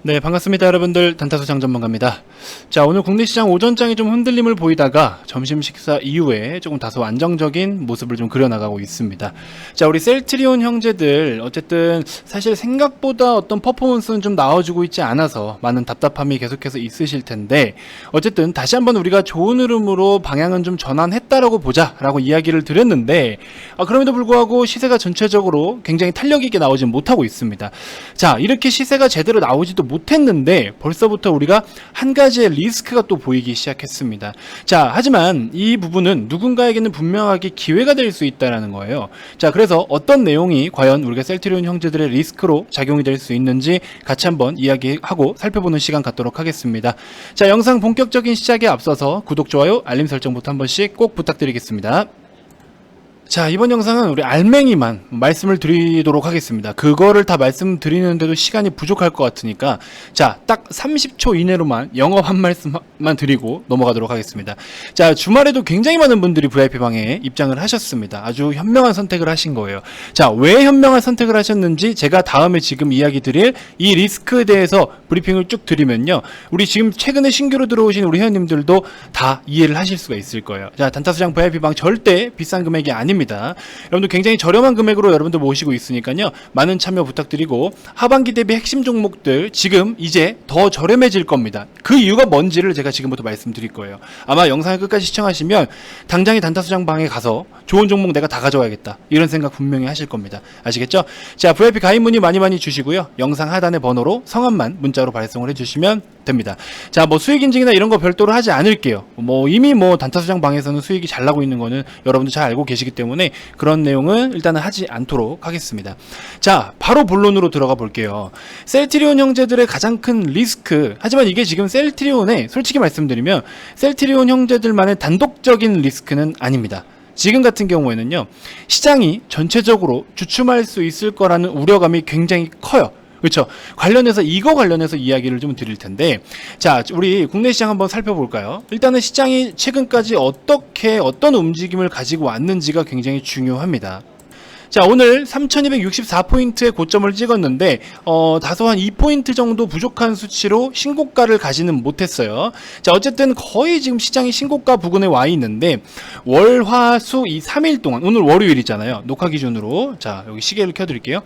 네, 반갑습니다. 여러분들. 단타소장 전문가입니다. 자, 오늘 국내 시장 오전장이 좀 흔들림을 보이다가 점심 식사 이후에 조금 다소 안정적인 모습을 좀 그려나가고 있습니다. 자, 우리 셀트리온 형제들 어쨌든 사실 생각보다 어떤 퍼포먼스는 좀 나와주고 있지 않아서 많은 답답함이 계속해서 있으실 텐데, 어쨌든 다시 한번 우리가 좋은 흐름으로 방향은 좀 전환했다라고 보자라고 이야기를 드렸는데, 그럼에도 불구하고 시세가 전체적으로 굉장히 탄력 있게 나오지 못하고 있습니다. 자, 이렇게 시세가 제대로 나오지도 못했는데 벌써부터 우리가 한 가지의 리스크가 또 보이기 시작했습니다. 자, 하지만 이 부분은 누군가에게는 분명하게 기회가 될 수 있다는 거예요. 자, 그래서 어떤 내용이 과연 우리가 셀트리온 형제들의 리스크로 작용이 될 수 있는지 같이 한번 이야기하고 살펴보는 시간 갖도록 하겠습니다. 자, 영상 본격적인 시작에 앞서서 구독, 좋아요, 알림 설정부터 한 번씩 꼭 부탁드리겠습니다. 자, 이번 영상은 우리 알맹이만 말씀을 드리도록 하겠습니다. 그거를 다 말씀드리는데도 시간이 부족할 것 같으니까, 자, 딱 30초 이내로만 영업 한 말씀만 드리고 넘어가도록 하겠습니다. 자, 주말에도 굉장히 많은 분들이 VIP방에 입장을 하셨습니다. 아주 현명한 선택을 하신 거예요. 자, 왜 현명한 선택을 하셨는지 제가 다음에 지금 이야기 드릴 이 리스크에 대해서 브리핑을 쭉 드리면요, 우리 지금 최근에 신규로 들어오신 우리 회원님들도 다 이해를 하실 수가 있을 거예요. 자, 단타소장 VIP방 절대 비싼 금액이 아닙니다. 여러분들 굉장히 저렴한 금액으로 여러분들 모시고 있으니까요, 많은 참여 부탁드리고, 하반기 대비 핵심 종목들 지금 이제 더 저렴해질 겁니다. 그 이유가 뭔지를 제가 지금부터 말씀드릴 거예요. 아마 영상을 끝까지 시청하시면 당장에 단타소장 방에 가서 좋은 종목 내가 다 가져와야겠다, 이런 생각 분명히 하실 겁니다. 아시겠죠? 자, VIP 가입 문의 많이 주시고요, 영상 하단의 번호로 성함만 문자로 발송을 해주시면 됩니다. 자, 뭐 수익 인증이나 이런 거 별도로 하지 않을게요. 이미 단타소장 방에서는 수익이 잘 나고 있는 거는 여러분들 잘 알고 계시기 때문에 그런 내용은 일단은 하지 않도록 하겠습니다. 자, 바로 본론으로 들어가 볼게요. 셀트리온 형제들의 가장 큰 리스크, 하지만 이게 지금 셀트리온의, 솔직히 말씀드리면 셀트리온 형제들만의 단독적인 리스크는 아닙니다. 지금 같은 경우에는요, 시장이 전체적으로 주춤할 수 있을 거라는 우려감이 굉장히 커요. 그렇죠? 관련해서 이야기를 좀 드릴 텐데, 자, 우리 국내 시장 한번 살펴볼까요? 일단은 시장이 최근까지 어떤 움직임을 가지고 왔는지가 굉장히 중요합니다. 자, 오늘 3264포인트의 고점을 찍었는데 다소 한 2포인트 정도 부족한 수치로 신고가를 가지는 못했어요. 자, 어쨌든 거의 지금 시장이 신고가 부근에 와 있는데, 월, 화, 수 이 3일 동안, 오늘 월요일이잖아요, 녹화 기준으로. 자, 여기 시계를 켜드릴게요.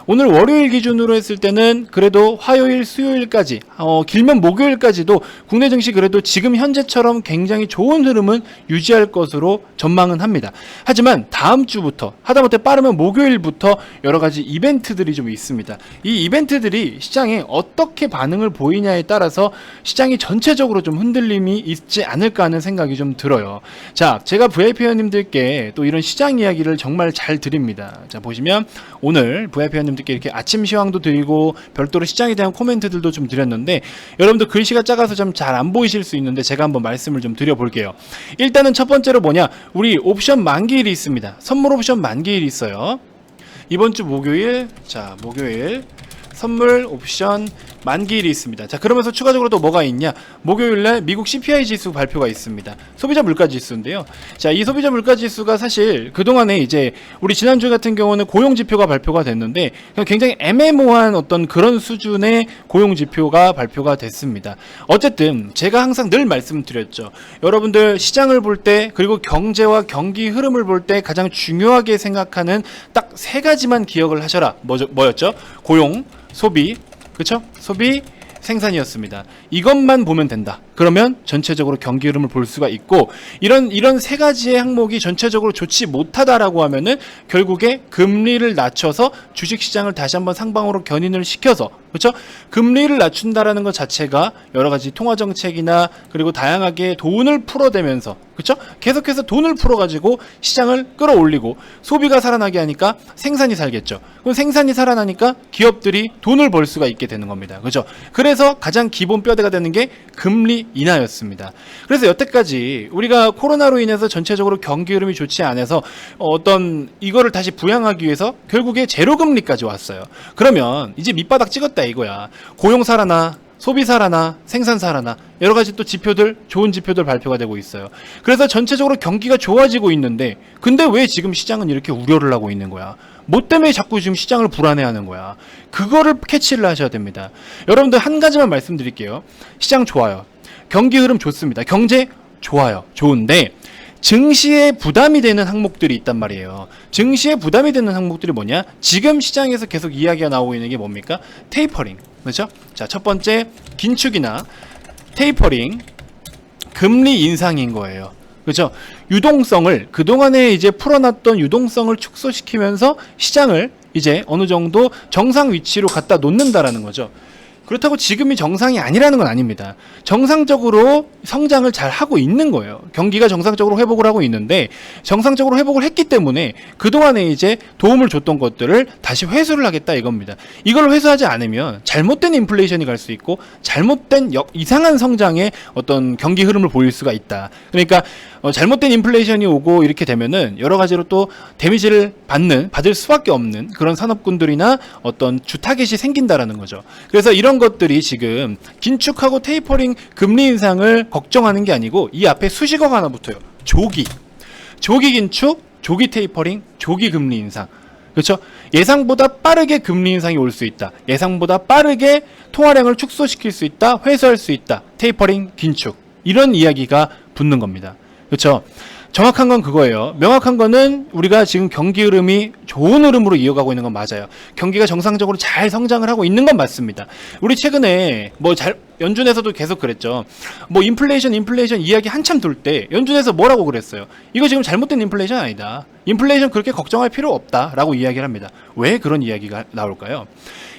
오늘 월요일 기준으로 했을 때는 그래도 화요일, 수요일까지, 길면 목요일까지도 국내 증시 그래도 지금 현재처럼 굉장히 좋은 흐름은 유지할 것으로 전망은 합니다. 하지만 다음 주부터, 하다못해 빠르면 목요일부터 여러 가지 이벤트들이 좀 있습니다. 이 이벤트들이 시장에 어떻게 반응을 보이냐에 따라서 시장이 전체적으로 좀 흔들림이 있지 않을까 하는 생각이 좀 들어요. 자, 제가 VIP 회원님들께 또 이런 시장 이야기를 정말 잘 드립니다. 자, 보시면 오늘 VIP 회원님들께 이렇게 아침 시황도 드리고 별도로 시장에 대한 코멘트들도 좀 드렸는데, 여러분들 글씨가 작아서 좀 잘 안 보이실 수 있는데 제가 한번 말씀을 좀 드려볼게요. 일단은 첫 번째로 뭐냐, 우리 옵션 만기일이 있습니다. 선물 옵션 만기일이 있어요. 이번 주 목요일, 자, 목요일 선물 옵션 만기일이 있습니다. 자, 그러면서 추가적으로 또 뭐가 있냐, 목요일날 미국 CPI 지수 발표가 있습니다. 소비자 물가 지수인데요. 자, 이 소비자 물가 지수가 사실 그동안에 이제 우리 지난주 같은 경우는 고용 지표가 발표가 됐는데 굉장히 애매모호한 어떤 그런 수준의 고용 지표가 발표가 됐습니다. 어쨌든 제가 항상 늘 말씀드렸죠. 여러분들 시장을 볼 때, 그리고 경제와 경기 흐름을 볼 때 가장 중요하게 생각하는 딱 세 가지만 기억을 하셔라. 뭐였죠? 고용, 소비, 그쵸? 소비, 생산이었습니다. 이것만 보면 된다. 그러면 전체적으로 경기 흐름을 볼 수가 있고, 이런 세 가지의 항목이 전체적으로 좋지 못하다라고 하면은 결국에 금리를 낮춰서 주식시장을 다시 한번 상방으로 견인을 시켜서, 그렇죠? 금리를 낮춘다라는 것 자체가 여러 가지 통화 정책이나 그리고 다양하게 돈을 풀어대면서, 그렇죠? 계속해서 돈을 풀어가지고 시장을 끌어올리고, 소비가 살아나게 하니까 생산이 살겠죠. 그럼 생산이 살아나니까 기업들이 돈을 벌 수가 있게 되는 겁니다. 그렇죠? 그래서 가장 기본 뼈대가 되는 게 금리 인하였습니다. 그래서 여태까지 우리가 코로나로 인해서 전체적으로 경기 흐름이 좋지 않아서 이거를 다시 부양하기 위해서 결국에 제로금리까지 왔어요. 그러면 이제 밑바닥 찍었다 이거야. 고용 살아나, 소비사라나 생산사라나 여러 가지 또 지표들, 좋은 지표들 발표가 되고 있어요. 그래서 전체적으로 경기가 좋아지고 있는데 근데 왜 지금 시장은 이렇게 우려를 하고 있는 거야? 뭐 때문에 자꾸 지금 시장을 불안해하는 거야? 그거를 캐치를 하셔야 됩니다. 여러분들 한 가지만 말씀드릴게요. 시장 좋아요. 경기 흐름 좋습니다. 경제 좋아요. 좋은데 증시에 부담이 되는 항목들이 있단 말이에요. 증시에 부담이 되는 항목들이 뭐냐? 지금 시장에서 계속 이야기가 나오고 있는 게 뭡니까? 테이퍼링. 그렇죠? 자, 첫 번째 긴축이나 테이퍼링, 금리 인상인 거예요. 그렇죠? 유동성을 그동안에 이제 풀어놨던 유동성을 축소시키면서 시장을 이제 어느 정도 정상 위치로 갖다 놓는다라는 거죠. 그렇다고 지금이 정상이 아니라는 건 아닙니다. 정상적으로 성장을 잘 하고 있는 거예요. 경기가 정상적으로 회복을 하고 있는데 정상적으로 회복을 했기 때문에 그동안에 이제 도움을 줬던 것들을 다시 회수를 하겠다 이겁니다. 이걸 회수하지 않으면 잘못된 인플레이션이 갈 수 있고 잘못된 이상한 성장의 어떤 경기 흐름을 보일 수가 있다. 그러니까 잘못된 인플레이션이 오고 이렇게 되면은 여러 가지로 또 데미지를 받을 수밖에 없는 그런 산업군들이나 어떤 주 타겟이 생긴다라는 거죠. 그래서 이런 것들이 지금 긴축하고 테이퍼링 금리 인상을 걱정하는 게 아니고 이 앞에 수식어가 하나 붙어요. 조기 긴축, 조기 테이퍼링, 조기 금리 인상. 그렇죠? 예상보다 빠르게 금리 인상이 올 수 있다. 예상보다 빠르게 통화량을 축소시킬 수 있다. 회수할 수 있다. 테이퍼링, 긴축. 이런 이야기가 붙는 겁니다. 그렇죠? 정확한 건 그거예요. 명확한 거는 우리가 지금 경기 흐름이 좋은 흐름으로 이어가고 있는 건 맞아요. 경기가 정상적으로 잘 성장을 하고 있는 건 맞습니다. 우리 최근에 연준에서도 계속 그랬죠. 인플레이션 이야기 한참 돌 때 연준에서 뭐라고 그랬어요? 이거 지금 잘못된 인플레이션 아니다. 인플레이션 그렇게 걱정할 필요 없다라고 이야기를 합니다. 왜 그런 이야기가 나올까요?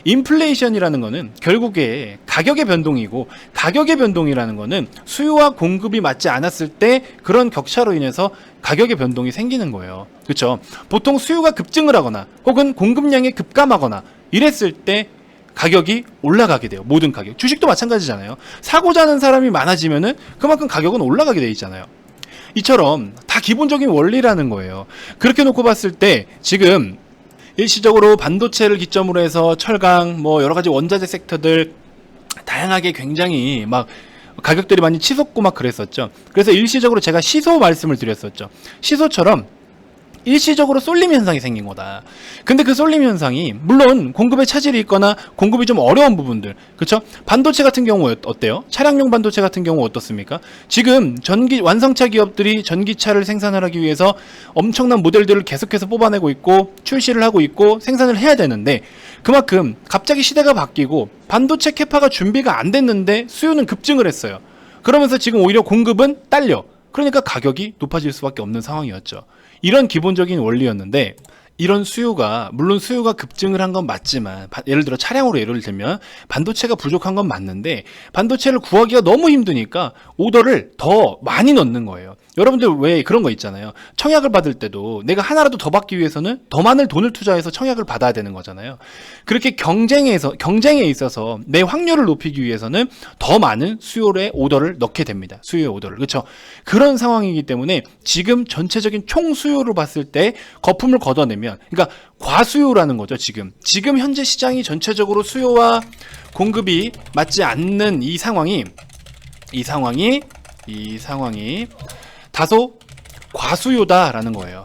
인플레이션이라는 거는 결국에 가격의 변동이고 가격의 변동이라는 거는 수요와 공급이 맞지 않았을 때 그런 격차로 인해서 가격의 변동이 생기는 거예요. 그렇죠? 보통 수요가 급증을 하거나 혹은 공급량이 급감하거나 이랬을 때 가격이 올라가게 돼요. 모든 가격. 주식도 마찬가지잖아요. 사고자 하는 사람이 많아지면은 그만큼 가격은 올라가게 돼 있잖아요. 이처럼 다 기본적인 원리라는 거예요. 그렇게 놓고 봤을 때 지금 일시적으로 반도체를 기점으로 해서 철강, 여러 가지 원자재 섹터들 다양하게 굉장히 가격들이 많이 치솟고 그랬었죠. 그래서 일시적으로 제가 시소 말씀을 드렸었죠. 시소처럼 일시적으로 쏠림 현상이 생긴 거다. 근데 그 쏠림 현상이 물론 공급에 차질이 있거나 공급이 좀 어려운 부분들, 그렇죠? 반도체 같은 경우 어때요? 차량용 반도체 같은 경우 어떻습니까? 지금 완성차 기업들이 전기차를 생산을 하기 위해서 엄청난 모델들을 계속해서 뽑아내고 있고 출시를 하고 있고 생산을 해야 되는데 그만큼 갑자기 시대가 바뀌고 반도체 캐파가 준비가 안 됐는데 수요는 급증을 했어요. 그러면서 지금 오히려 공급은 딸려. 그러니까 가격이 높아질 수밖에 없는 상황이었죠. 이런 기본적인 원리였는데 이런 수요가 물론 수요가 급증을 한 건 맞지만 예를 들어 차량으로 예를 들면 반도체가 부족한 건 맞는데 반도체를 구하기가 너무 힘드니까 오더를 더 많이 넣는 거예요. 여러분들 왜 그런 거 있잖아요. 청약을 받을 때도 내가 하나라도 더 받기 위해서는 더 많은 돈을 투자해서 청약을 받아야 되는 거잖아요. 그렇게 경쟁에 있어서 내 확률을 높이기 위해서는 더 많은 수요의 오더를 넣게 됩니다. 수요의 오더를. 그렇죠? 그런 상황이기 때문에 지금 전체적인 총 수요를 봤을 때 거품을 걷어내면 그러니까 과수요라는 거죠. 지금 현재 시장이 전체적으로 수요와 공급이 맞지 않는 이 상황이 다소 과수요다라는 거예요.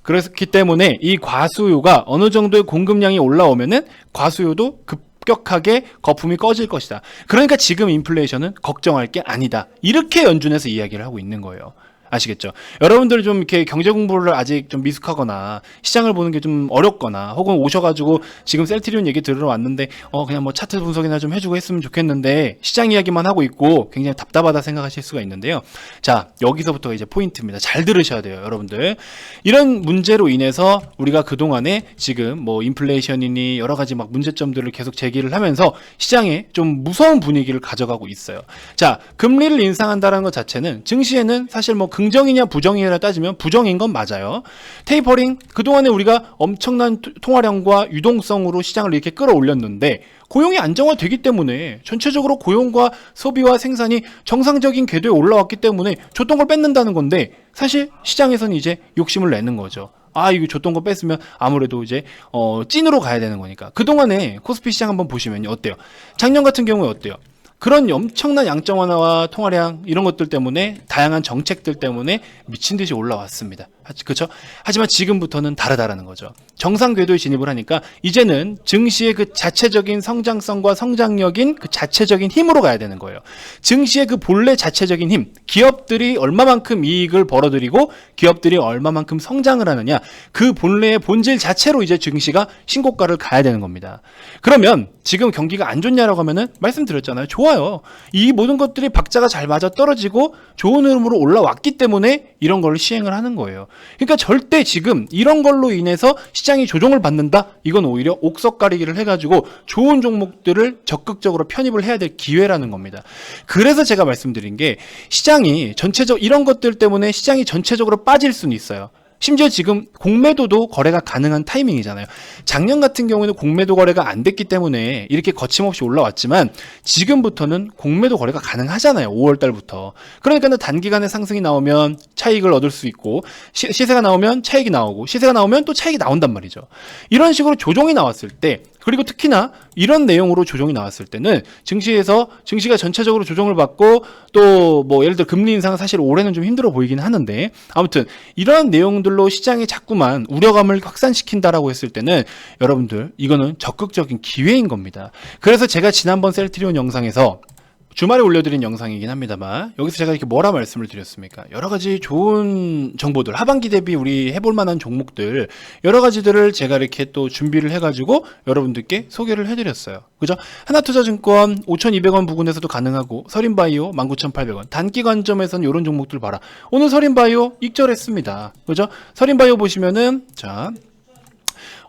그렇기 때문에 이 과수요가 어느 정도의 공급량이 올라오면은 과수요도 급격하게 거품이 꺼질 것이다. 그러니까 지금 인플레이션은 걱정할 게 아니다. 이렇게 연준에서 이야기를 하고 있는 거예요. 아시겠죠? 여러분들 좀 이렇게 경제 공부를 아직 좀 미숙하거나 시장을 보는 게 좀 어렵거나 혹은 오셔가지고 지금 셀트리온 얘기 들으러 왔는데 그냥 차트 분석이나 좀 해주고 했으면 좋겠는데 시장 이야기만 하고 있고 굉장히 답답하다 생각하실 수가 있는데요. 자, 여기서부터 이제 포인트입니다. 잘 들으셔야 돼요, 여러분들. 이런 문제로 인해서 우리가 그동안에 지금 인플레이션이니 여러 가지 문제점들을 계속 제기를 하면서 시장에 좀 무서운 분위기를 가져가고 있어요. 자, 금리를 인상한다는 것 자체는 증시에는 사실 긍정이냐 부정이냐 따지면 부정인 건 맞아요. 테이퍼링, 그동안에 우리가 엄청난 통화량과 유동성으로 시장을 이렇게 끌어올렸는데 고용이 안정화되기 때문에 전체적으로 고용과 소비와 생산이 정상적인 궤도에 올라왔기 때문에 줬던 걸 뺏는다는 건데 사실 시장에서는 이제 욕심을 내는 거죠. 이거 줬던 거 뺐으면 아무래도 이제 찐으로 가야 되는 거니까. 그동안에 코스피 시장 한번 보시면 어때요? 작년 같은 경우에 어때요? 그런 엄청난 양적 완화와 통화량 이런 것들 때문에 다양한 정책들 때문에 미친 듯이 올라왔습니다. 그렇죠? 하지만 지금부터는 다르다라는 거죠. 정상 궤도에 진입을 하니까 이제는 증시의 그 자체적인 성장성과 성장력인 그 자체적인 힘으로 가야 되는 거예요. 증시의 그 본래 자체적인 힘, 기업들이 얼마만큼 이익을 벌어들이고 기업들이 얼마만큼 성장을 하느냐, 그 본래의 본질 자체로 이제 증시가 신고가를 가야 되는 겁니다. 그러면 지금 경기가 안 좋냐라고 하면은 말씀드렸잖아요. 좋아요. 이 모든 것들이 박자가 잘 맞아 떨어지고 좋은 흐름으로 올라왔기 때문에 이런 걸 시행을 하는 거예요. 그러니까 절대 지금 이런 걸로 인해서 시장이 조정을 받는다? 이건 오히려 옥석 가리기를 해가지고 좋은 종목들을 적극적으로 편입을 해야 될 기회라는 겁니다. 그래서 제가 말씀드린 게 시장이 전체적 이런 것들 때문에 시장이 전체적으로 빠질 수는 있어요. 심지어 지금 공매도도 거래가 가능한 타이밍이잖아요. 작년 같은 경우에는 공매도 거래가 안 됐기 때문에 이렇게 거침없이 올라왔지만 지금부터는 공매도 거래가 가능하잖아요. 5월 달부터. 그러니까 단기간에 상승이 나오면 차익을 얻을 수 있고 시세가 나오면 차익이 나오고 시세가 나오면 또 차익이 나온단 말이죠. 이런 식으로 조정이 나왔을 때, 그리고 특히나 이런 내용으로 조정이 나왔을 때는 증시가 전체적으로 조정을 받고 또 뭐 예를 들어 금리 인상은 사실 올해는 좀 힘들어 보이긴 하는데, 아무튼 이런 내용들로 시장이 자꾸만 우려감을 확산시킨다라고 했을 때는 여러분들 이거는 적극적인 기회인 겁니다. 그래서 제가 지난번 셀트리온 영상에서 주말에 올려드린 영상이긴 합니다만 여기서 제가 이렇게 뭐라 말씀을 드렸습니까? 여러 가지 좋은 정보들, 하반기 대비 우리 해볼 만한 종목들 여러 가지들을 제가 이렇게 또 준비를 해가지고 여러분들께 소개를 해드렸어요. 그죠? 하나투자증권 5,200원 부근에서도 가능하고 서린바이오 19,800원, 단기 관점에서는 이런 종목들 봐라. 오늘 서린바이오 익절했습니다. 그죠? 서린바이오 보시면은 자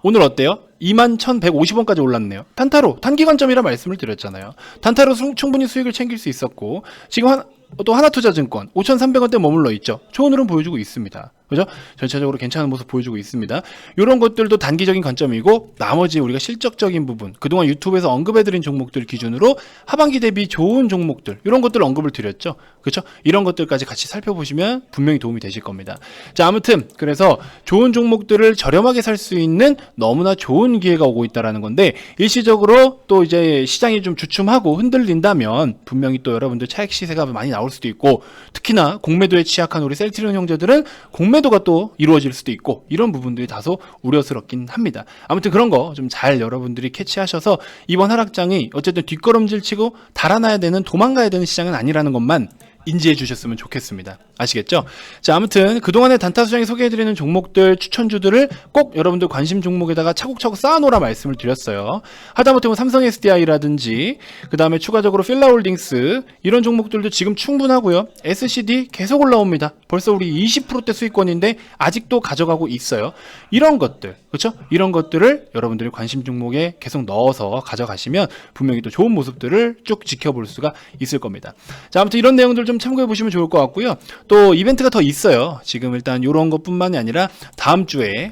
오늘 어때요? 21,150원까지 올랐네요. 단타로 단기 관점이라 말씀을 드렸잖아요. 단타로 충분히 수익을 챙길 수 있었고 지금 또 하나투자증권 5,300원대 머물러 있죠. 좋은 흐름 보여주고 있습니다. 그죠? 전체적으로 괜찮은 모습 보여주고 있습니다. 이런 것들도 단기적인 관점이고 나머지 우리가 실적적인 부분, 그동안 유튜브에서 언급해드린 종목들 기준으로 하반기 대비 좋은 종목들 이런 것들 언급을 드렸죠. 그렇죠? 이런 것들까지 같이 살펴보시면 분명히 도움이 되실 겁니다. 자, 아무튼 그래서 좋은 종목들을 저렴하게 살 수 있는 너무나 좋은 기회가 오고 있다라는 건데, 일시적으로 또 이제 시장이 좀 주춤하고 흔들린다면 분명히 또 여러분들 차익 시세가 많이 나올 수도 있고, 특히나 공매도에 취약한 우리 셀트리온 형제들은 공매도가 또 이루어질 수도 있고, 이런 부분들이 다소 우려스럽긴 합니다. 아무튼 그런 거 좀 잘 여러분들이 캐치하셔서 이번 하락장이 어쨌든 뒷걸음질 치고 달아나야 되는, 도망가야 되는 시장은 아니라는 것만 인지해 주셨으면 좋겠습니다. 아시겠죠? 자, 아무튼 그동안에 단타수장이 소개해드리는 종목들, 추천주들을 꼭 여러분들 관심 종목에다가 차곡차곡 쌓아놓으라 말씀을 드렸어요. 하다못해 뭐 삼성 SDI라든지 그 다음에 추가적으로 필라홀딩스 이런 종목들도 지금 충분하고요. SCD 계속 올라옵니다. 벌써 우리 20%대 수익권인데 아직도 가져가고 있어요. 이런 것들, 그렇죠? 이런 것들을 여러분들이 관심 종목에 계속 넣어서 가져가시면 분명히 또 좋은 모습들을 쭉 지켜볼 수가 있을 겁니다. 자, 아무튼 이런 내용들 좀 참고해 보시면 좋을 것 같고요. 또 이벤트가 더 있어요. 지금 일단 이런 것뿐만이 아니라 다음 주에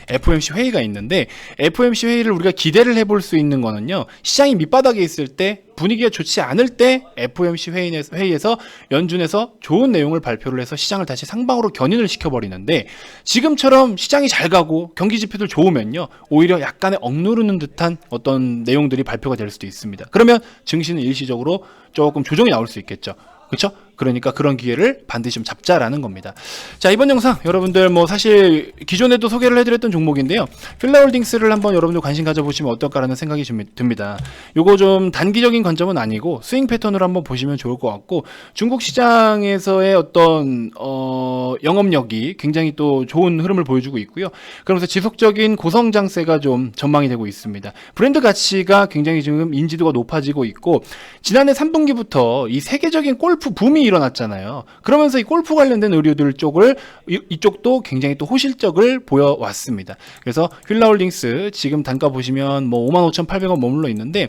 FOMC 회의가 있는데, FOMC 회의를 우리가 기대를 해볼 수 있는 거는요, 시장이 밑바닥에 있을 때, 분위기가 좋지 않을 때 FOMC 회의에서 연준에서 좋은 내용을 발표를 해서 시장을 다시 상방으로 견인을 시켜버리는데, 지금처럼 시장이 잘 가고 경기 지표들 좋으면요, 오히려 약간의 억누르는 듯한 어떤 내용들이 발표가 될 수도 있습니다. 그러면 증시는 일시적으로 조금 조정이 나올 수 있겠죠. 그렇죠? 그러니까 그런 기회를 반드시 좀 잡자라는 겁니다. 자, 이번 영상 여러분들 뭐 사실 기존에도 소개를 해드렸던 종목인데요. 필라홀딩스를 한번 여러분들 관심 가져보시면 어떨까라는 생각이 듭니다. 요거 좀 단기적인 관점은 아니고 스윙 패턴으로 한번 보시면 좋을 것 같고, 중국 시장에서의 어떤 영업력이 굉장히 또 좋은 흐름을 보여주고 있고요. 그러면서 지속적인 고성장세가 좀 전망이 되고 있습니다. 브랜드 가치가 굉장히 지금 인지도가 높아지고 있고, 지난해 3분기부터 이 세계적인 골프 붐이 일어났잖아요. 그러면서 이 골프 관련된 의류들 쪽을 이쪽도 굉장히 또 호실적을 보여왔습니다. 그래서 필라홀딩스 지금 단가 보시면 뭐 55,800원 머물러 있는데,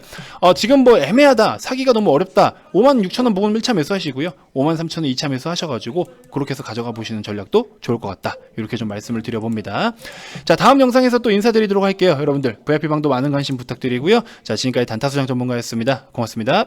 지금 뭐 애매하다, 사기가 너무 어렵다, 56,000원 부분 1차 매수하시고요, 53,000원 2차 매수하셔가지고 그렇게 해서 가져가 보시는 전략도 좋을 것 같다, 이렇게 좀 말씀을 드려봅니다. 자, 다음 영상에서 또 인사드리도록 할게요. 여러분들 VIP방도 많은 관심 부탁드리고요. 자, 지금까지 단타수장 전문가였습니다. 고맙습니다.